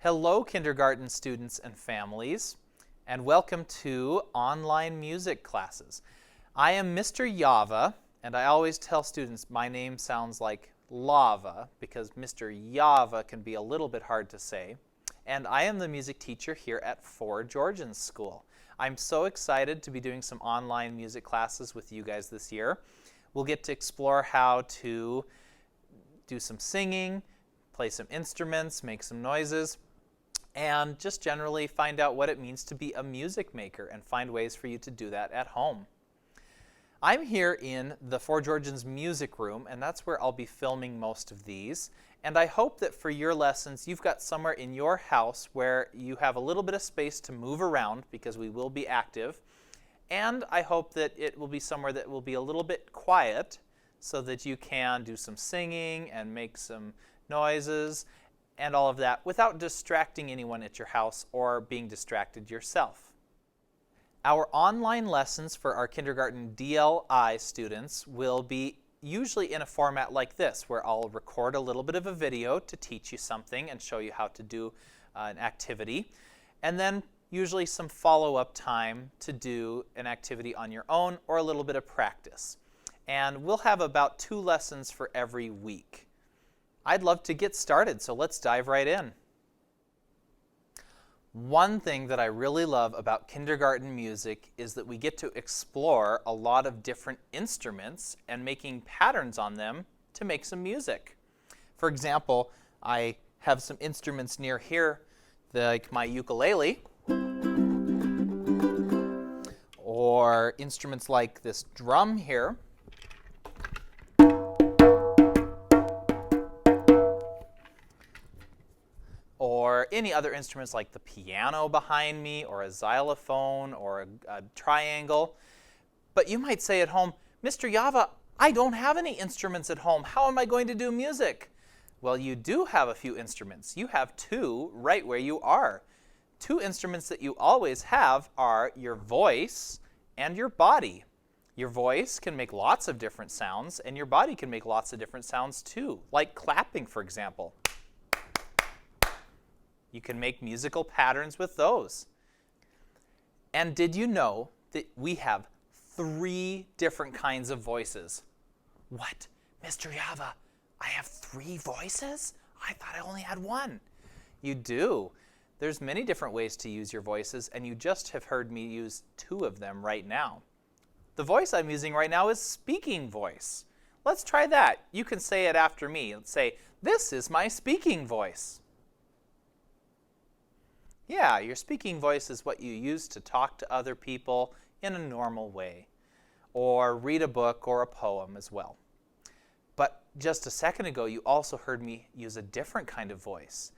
Hello, kindergarten students and families, and welcome to online music classes. I am Mr. Yava, and I always tell students my name sounds like lava because Mr. Yava can be a little bit hard to say. And I am the music teacher here at 4 Georgian School. I'm so excited to be doing some online music classes with you guys this year. We'll get to explore how to do some singing, play some instruments, make some noises, and just generally find out what it means to be a music maker and find ways for you to do that at home. I'm here in the 4 Georgians music room, and that's where I'll be filming most of these. And I hope that for your lessons, you've got somewhere in your house where you have a little bit of space to move around because we will be active. And I hope that it will be somewhere that will be a little bit quiet so that you can do some singing and make some noises and all of that without distracting anyone at your house or being distracted yourself. Our online lessons for our kindergarten DLI students will be usually in a format like this, where I'll record a little bit of a video to teach you something and show you how to do an activity, and then usually some follow-up time to do an activity on your own or a little bit of practice. And we'll have about 2 lessons for every week. I'd love to get started, so let's dive right in. One thing that I really love about kindergarten music is that we get to explore a lot of different instruments and making patterns on them to make some music. For example, I have some instruments near here, like my ukulele, or instruments like this drum here, or any other instruments like the piano behind me, or a xylophone, or a triangle. But you might say at home, Mr. Yava, I don't have any instruments at home. How am I going to do music? Well, you do have a few instruments. You have 2 right where you are. 2 instruments that you always have are your voice and your body. Your voice can make lots of different sounds, and your body can make lots of different sounds too, like clapping, for example. You can make musical patterns with those. And did you know that we have 3 different kinds of voices? What? Mr. Yava, I have 3 voices? I thought I only had 1. You do. There's many different ways to use your voices, and you just have heard me use 2 of them right now. The voice I'm using right now is speaking voice. Let's try that. You can say it after me. Let's say, this is my speaking voice. Yeah, your speaking voice is what you use to talk to other people in a normal way, or read a book or a poem as well. But just a second ago, you also heard me use a different kind of voice.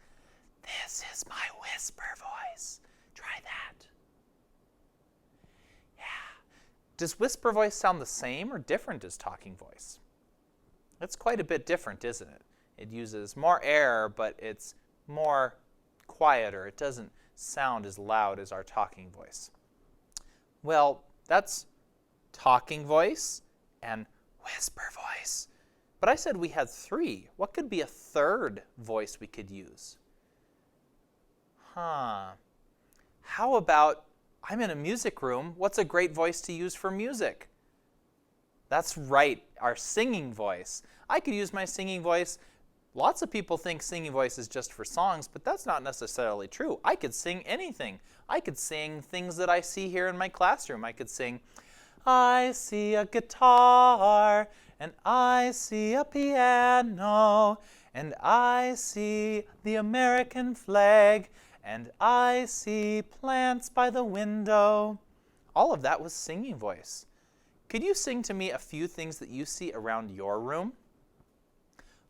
This is my whisper voice. Try that. Yeah. Does whisper voice sound the same or different as talking voice? It's quite a bit different, isn't it? It uses more air, but it's more quieter. It doesn't sound as loud as our talking voice. Well, that's talking voice and whisper voice. But I said we had 3. What could be a 3rd voice we could use? How about, I'm in a music room. What's a great voice to use for music? That's right, our singing voice. I could use my singing voice. Lots of people think singing voice is just for songs, but that's not necessarily true. I could sing anything. I could sing things that I see here in my classroom. I could sing, I see a guitar, and I see a piano, and I see the American flag, and I see plants by the window. All of that was singing voice. Could you sing to me a few things that you see around your room?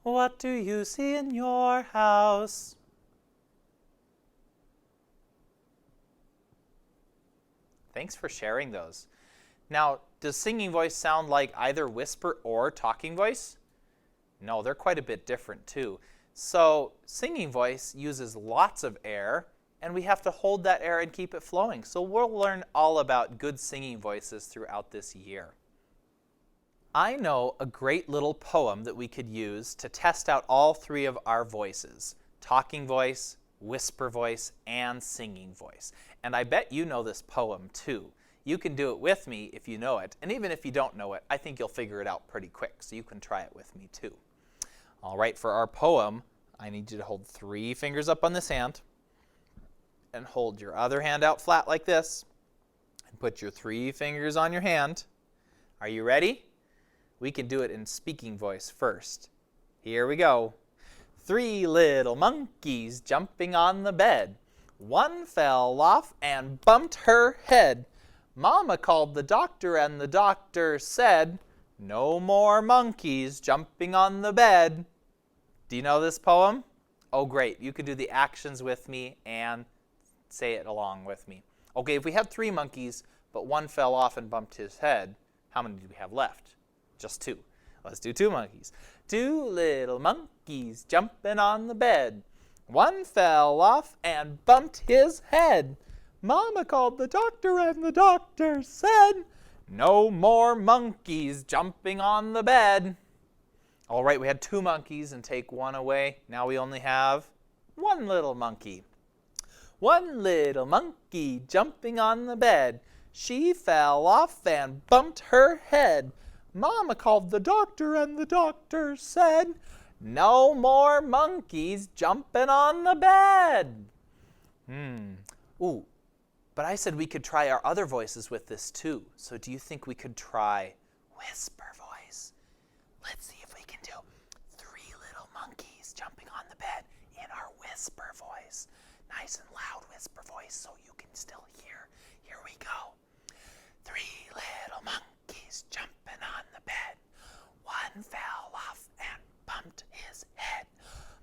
What do you see in your house? Thanks for sharing those. Now, does singing voice sound like either whisper or talking voice? No, they're quite a bit different too. So, singing voice uses lots of air, and we have to hold that air and keep it flowing. So we'll learn all about good singing voices throughout this year. I know a great little poem that we could use to test out all 3 of our voices, talking voice, whisper voice, and singing voice. And I bet you know this poem too. You can do it with me if you know it, and even if you don't know it, I think you'll figure it out pretty quick, so you can try it with me too. All right, for our poem, I need you to hold 3 fingers up on this hand, and hold your other hand out flat like this, and put your 3 fingers on your hand. Are you ready? We can do it in speaking voice first. Here we go. 3 little monkeys jumping on the bed. One fell off and bumped her head. Mama called the doctor and the doctor said, "No more monkeys jumping on the bed." Do you know this poem? Oh, great. You can do the actions with me and say it along with me. Okay, if we have 3 monkeys, but one fell off and bumped his head, how many do we have left? Just 2. Let's do 2 monkeys. 2 little monkeys jumping on the bed. One fell off and bumped his head. Mama called the doctor and the doctor said, "No more monkeys jumping on the bed." All right, we had 2 monkeys and take 1 away. Now we only have 1 little monkey. 1 little monkey jumping on the bed. She fell off and bumped her head. Mama called the doctor and the doctor said, "No more monkeys jumping on the bed." Ooh, but I said we could try our other voices with this too. So do you think we could try whisper voice? Let's see if we can do 3 little monkeys jumping on the bed in our whisper voice. Nice and loud whisper voice so you can still hear. Here we go. 3 little monkeys jumping on the bed. One fell off and bumped his head.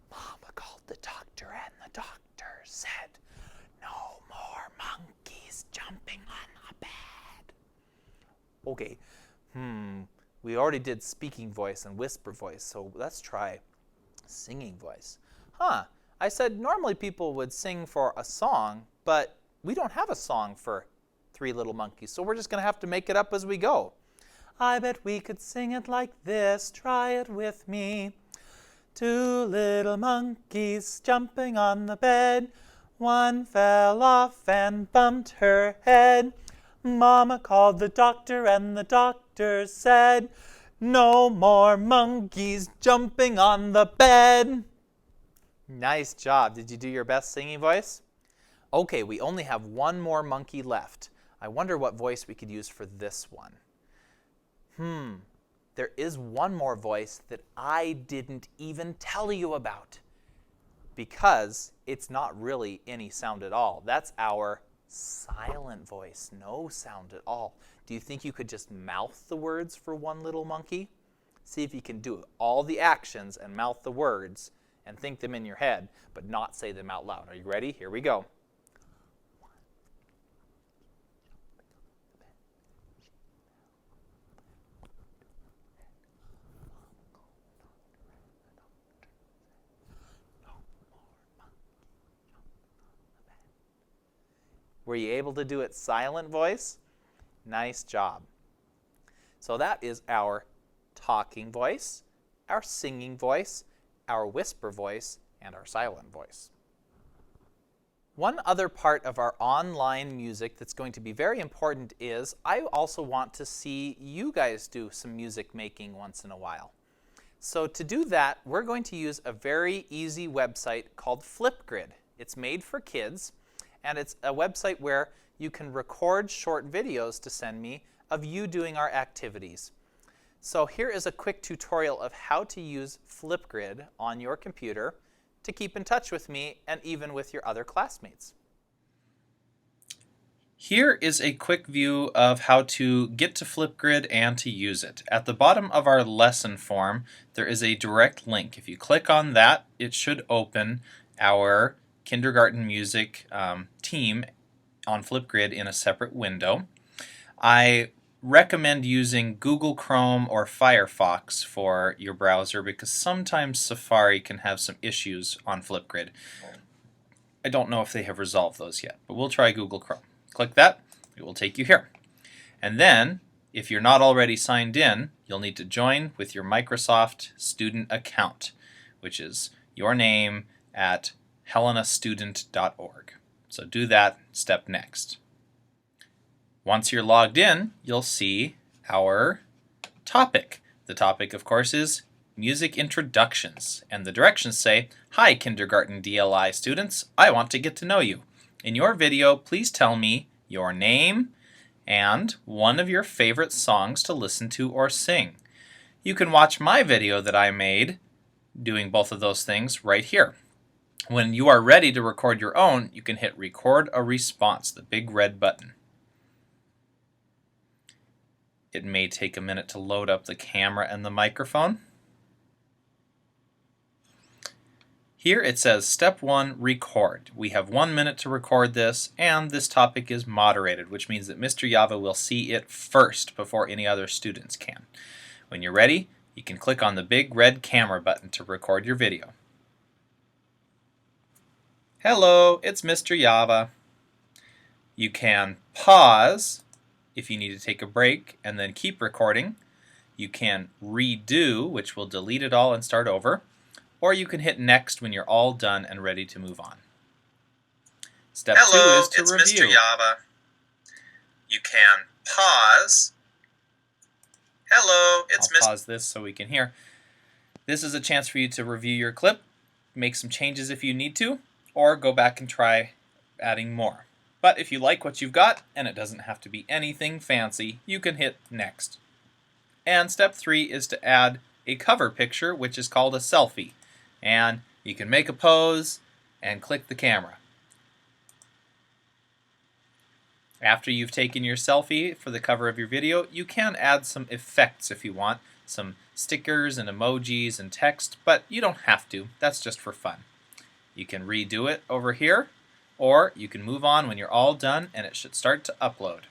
Mama called the doctor and the doctor said, "No more monkeys jumping on the bed." Okay, we already did speaking voice and whisper voice, so let's try singing voice. I said normally people would sing for a song, but we don't have a song for 3 little monkeys, so we're just going to have to make it up as we go. I bet we could sing it like this. Try it with me. 2 little monkeys jumping on the bed. One fell off and bumped her head. Mama called the doctor and the doctor said, "No more monkeys jumping on the bed." Nice job. Did you do your best singing voice? Okay, we only have 1 more monkey left. I wonder what voice we could use for this one. There is 1 more voice that I didn't even tell you about because it's not really any sound at all. That's our silent voice, no sound at all. Do you think you could just mouth the words for 1 little monkey? See if you can do all the actions and mouth the words and think them in your head, but not say them out loud. Are you ready? Here we go. Were you able to do it silent voice? Nice job. So that is our talking voice, our singing voice, our whisper voice, and our silent voice. One other part of our online music that's going to be very important is I also want to see you guys do some music making once in a while. So to do that, we're going to use a very easy website called Flipgrid. It's made for kids, and it's a website where you can record short videos to send me of you doing our activities. So here is a quick tutorial of how to use Flipgrid on your computer to keep in touch with me and even with your other classmates. Here is a quick view of how to get to Flipgrid and to use it. At the bottom of our lesson form, there is a direct link. If you click on that, it should open our kindergarten music team on Flipgrid in a separate window. I recommend using Google Chrome or Firefox for your browser because sometimes Safari can have some issues on Flipgrid. I don't know if they have resolved those yet, but we'll try Google Chrome. Click that, it will take you here. And then, if you're not already signed in, you'll need to join with your Microsoft student account, which is your name at helenastudent.org. So do that step next. Once you're logged in, you'll see our topic. The topic, of course, is Music Introductions, and the directions say, "Hi, kindergarten DLI students. I want to get to know you. In your video, please tell me your name and one of your favorite songs to listen to or sing." You can watch my video that I made doing both of those things right here. When you are ready to record your own, you can hit Record a Response, the big red button. It may take a minute to load up the camera and the microphone. Here it says Step 1, Record. We have 1 minute to record this, and this topic is moderated, which means that Mr. Yava will see it first before any other students can. When you're ready, you can click on the big red camera button to record your video. Hello, it's Mr. Yava. You can pause if you need to take a break and then keep recording. You can redo, which will delete it all and start over. Or you can hit next when you're all done and ready to move on. Step 2 is to review. Hello, it's Mr. Yava. You can pause. Hello, it's I'll pause this so we can hear. This is a chance for you to review your clip, make some changes if you need to, or go back and try adding more. But if you like what you've got, and it doesn't have to be anything fancy, you can hit next. And step 3 is to add a cover picture, which is called a selfie. And you can make a pose and click the camera. After you've taken your selfie for the cover of your video, you can add some effects if you want, some stickers and emojis and text, but you don't have to. That's just for fun. You can redo it over here, or you can move on when you're all done and it should start to upload.